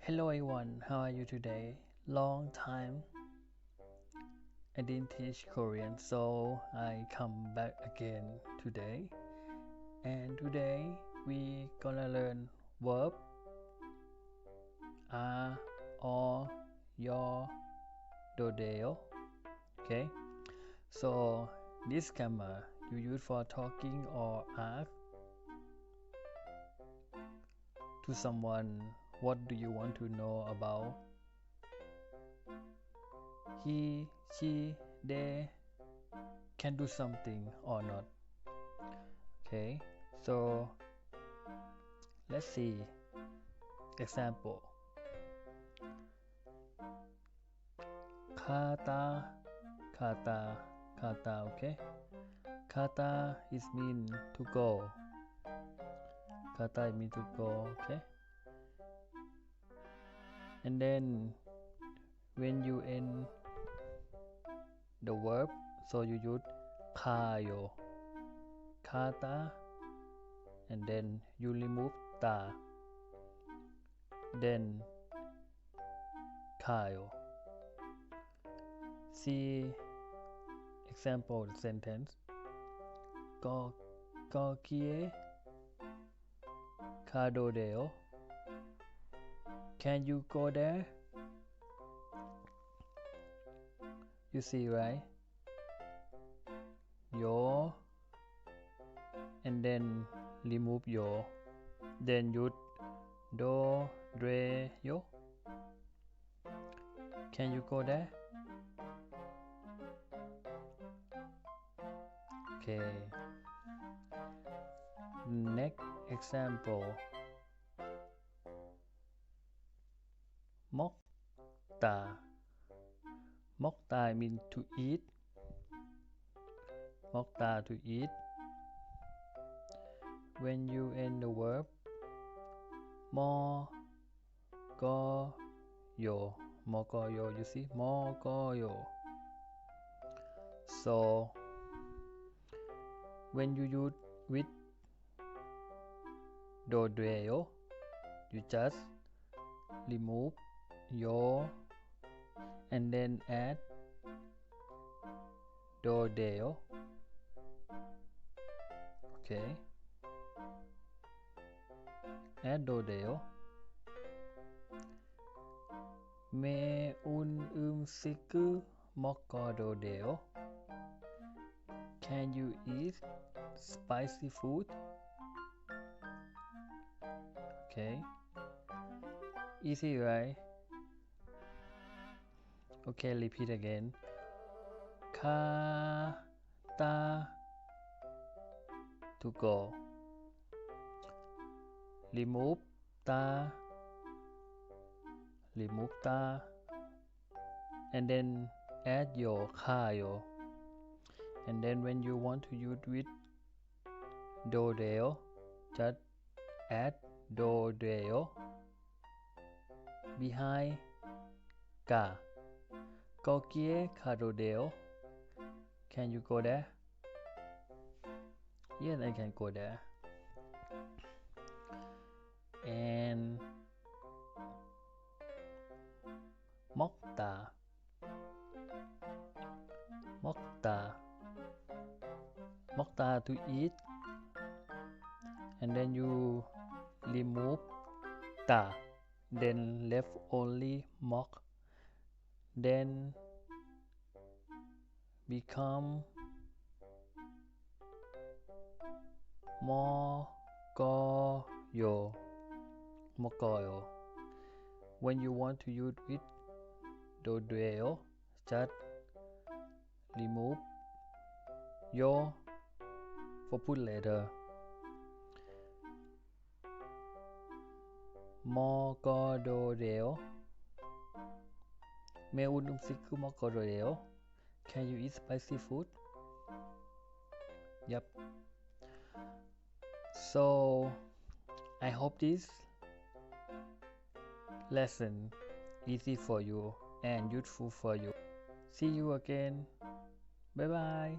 Hello everyone, how are you today? Long time I didn't teach Korean, so I come back again today. And today we gonna learn verb are, or, your, do, deo. Okay, so this grammar you use for talking or ask to someone what do you want to know about he, she, they can do something or not. Okay, so let's see example. Kata, kata, kata. Okay, kata is mean to go. Kata mean to go. Okay, and then when you end the verb, so you use kayo, kata, and then you remove ta, then kayo. See example sentence. Kokie kadodeo. Can you go there? You see, right? Yo, and then remove yo, then use do, re, yo. Can you go there? Okay. Next example. Mokta. Mokta means to eat. Mokta to eat. When you end the verb, mo, go, yo. Mo, go, yo. You see? Mo, go, yo. So when you use with do, yo, you just remove yo and then add do, deo. Okay, add do, deo. Me un siku moko do, deo. Can you eat spicy food? Okay, easy, right? Okay, repeat again. Kata to go. Remove ta, and then add your kayo. And then when you want to use with do, deo, just add do, deo behind ka. Kokie kadodeo. Can you go there? Yes, I can go there. And mokta. Mokta to eat. And then you remove ta. Then left only mok. Then become mokoyo. Mokoyo. When you want to use with do, deo, just remove yo for put later. Mokododeo. Me un siku mokododeo. Can you eat spicy food? Yep. So I hope this lesson easy for you and useful for you. See you again Bye bye.